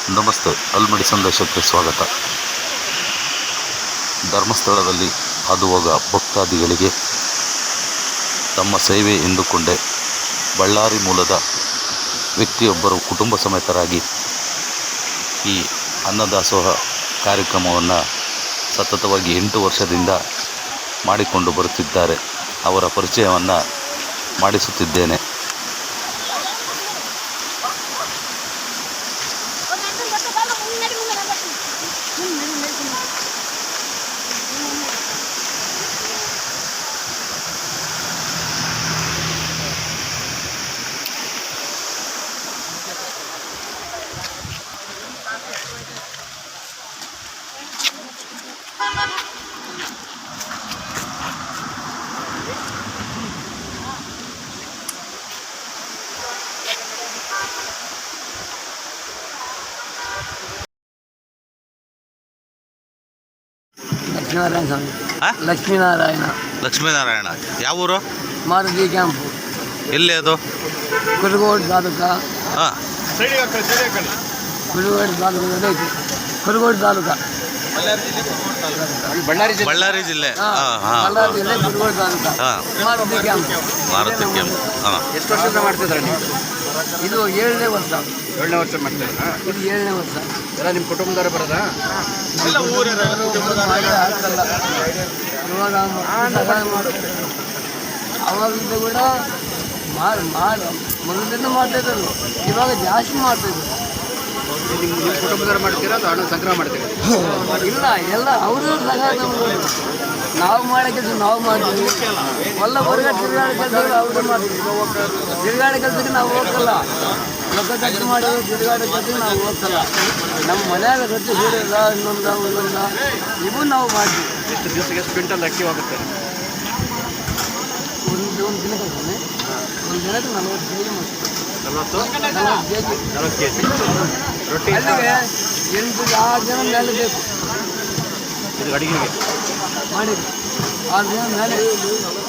ನಮಸ್ತೆ. ಅಲ್ಮಡಿ ಸಂದೇಶಕ್ಕೆ ಸ್ವಾಗತ. ಧರ್ಮಸ್ಥಳದಲ್ಲಿ ಹಾದುಹೋಗ ಭಕ್ತಾದಿಗಳಿಗೆ ತಮ್ಮ ಸೇವೆ ಎಂದುಕೊಂಡೇ ಬಳ್ಳಾರಿ ಮೂಲದ ವ್ಯಕ್ತಿಯೊಬ್ಬರು ಕುಟುಂಬ ಸಮೇತರಾಗಿ ಈ ಅನ್ನದಾಸೋಹ ಕಾರ್ಯಕ್ರಮವನ್ನು ಸತತವಾಗಿ 8 ವರ್ಷದಿಂದ ಮಾಡಿಕೊಂಡು ಬರುತ್ತಿದ್ದಾರೆ. ಅವರ ಪರಿಚಯವನ್ನು ಮಾಡಿಸುತ್ತಿದ್ದೇನೆ. ಲಕ್ಷ್ಮೀನಾರಾಯಣ ಸ್ವಾಮಿ. ಲಕ್ಷ್ಮೀನಾರಾಯಣ ಯಾವ ಊರು? ಮಾರುತಿ ಕ್ಯಾಂಪು. ಎಲ್ಲಿ ಅದು? ಕುರುಗೋಡು ತಾಲೂಕ. ಕುರುಗೋಡು ತಾಲೂಕದಲ್ಲಿ ಐತಿ. ಕುರುಗೋಡು ತಾಲೂಕ, ಬಳ್ಳಾರಿ ಜಿಲ್ಲೆ. ಬಳ್ಳಾರಿ ಜಿಲ್ಲೆ, ಕುರುಗೋಡು ತಾಲೂಕ. ಮಾರುತಿ ಕ್ಯಾಂಪು. ಮಾರುತಿ ಕ್ಯಾಂಪ್. ಎಷ್ಟು ವರ್ಷದಿಂದ ಮಾಡ್ತಿದ್ದಾರೆ ನೀವು? ಇದು 7ನೇ ವರ್ಷ. 7ನೇ ವರ್ಷ ಮಾಡ್ತಿದ್ದೀರಾ? ಇದು 7ನೇ ವರ್ಷ. ಎಲ್ಲ ನಿಮ್ಮ ಕುಟುಂಬದವರು ಬರೋದಾ? ಹಾಕಲ್ಲ. ಇವಾಗ ಸಹಾಯ ಮಾಡ್ತಾರೆ. ಅವಾಗಿಂದ ಕೂಡ ಮೊದಲಿಂದ ಮಾಡ್ತಾಯಿದ್ರು, ಇವಾಗ ಜಾಸ್ತಿ ಮಾಡ್ತಾಯಿದ್ರು. ನಿಮ್ಮ ಕುಟುಂಬದವರು ಮಾಡ್ತೀರಾ ಅಥವಾ ಹಣ ಸಂಗ್ರಹ ಮಾಡ್ತೀರಾ? ಇಲ್ಲ, ಎಲ್ಲ ಅವರು ಸಹಾಯ ನಾವು ಮಾಡೋ ಕೆಲಸ ನಾವು ಮಾಡ್ತೀವಿ. ಹೊರಗಡೆ ತಿರುಗಾಡೋ ಕೆಲಸ ಅವರು ಮಾಡ್ತೀವಿ. ತಿರುಗಾಡೋ ಕೆಲಸಕ್ಕೆ ನಾವು ಹೋಗಲ್ಲ. ರೊಕ್ಕ ಖರ್ಚು ಮಾಡಿ ತಿರುಗಾಡೋ ಕೆಲಸಕ್ಕೆ ನಾವು ಹೋಗಲ್ಲ. ನಮ್ಮ ಮನ್ಯಾಗ ರೊಟ್ಟಿ ಸೇರಿಲ್ಲ, ಇನ್ನೊಂದ ಇವು ನಾವು ಮಾಡ್ತೀವಿ. ಎಷ್ಟು ದಿವಸಕ್ಕೆ ಎಷ್ಟು ಕ್ವಿಂಟಲ್ ಅಕ್ಕಿ ಹೋಗುತ್ತೆ? ಒಂದು ದಿನಕ್ಕೆ ಒಂದು ದಿನಕ್ಕೆ 40 ಕೆ ಜಿ ಮಾಡ್ತೀವಿ. 40 ಕೆ ಜಿ ರೊಟ್ಟಿ. ಅಲ್ಲಿಗೆ 8-6 ಜನ ಮೇಲೆ ಬೇಕು. ಇದು ಅಡುಗೆಗೆ ಮಾಡಿದ್ವಿ 6 ಜನ ಮೇಲೆ.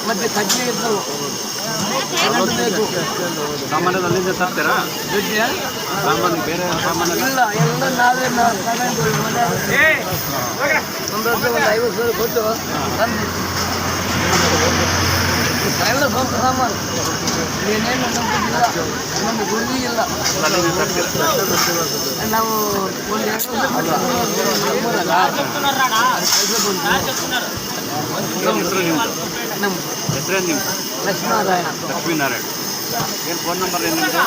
ಮತ್ತು ಕಜ್ಜಿಗೆ ಇರ್ತವೆ ಬೇಕು. ಸಾಮಾನ್ಯ ಅಲ್ಲಿಂದ ತರ್ತೀರಾ? ದುಡ್ಡು ಸಾಮಾನು ಬೇರೆ ಸಾಮಾನು ಇಲ್ಲ, ಎಲ್ಲ ನಾವೇ ತಗೊಂಡು ಒಂದು 50 ಸಾವಿರ ಕೊಟ್ಟು ತಂದು ಎಲ್ಲ ಸ್ವಂತ ಸಾಮಾನು. ಏನೇನು ನಂಬಿಲ್ಲ, ನಮಗೆ ಗುರುವಿ ಇಲ್ಲ. ನಾವು ಒಂದು 2 ನಮ್ಮ ಹೆಸರೇನು ನಿಮ್ಮ? ಲಕ್ಷ್ಮೀನಾರಾಯಣ. ಲಕ್ಷ್ಮೀನಾರಾಯಣ. ಏನು ಫೋನ್ ನಂಬರ್ ಏನು ನಿಮ್ಮದು?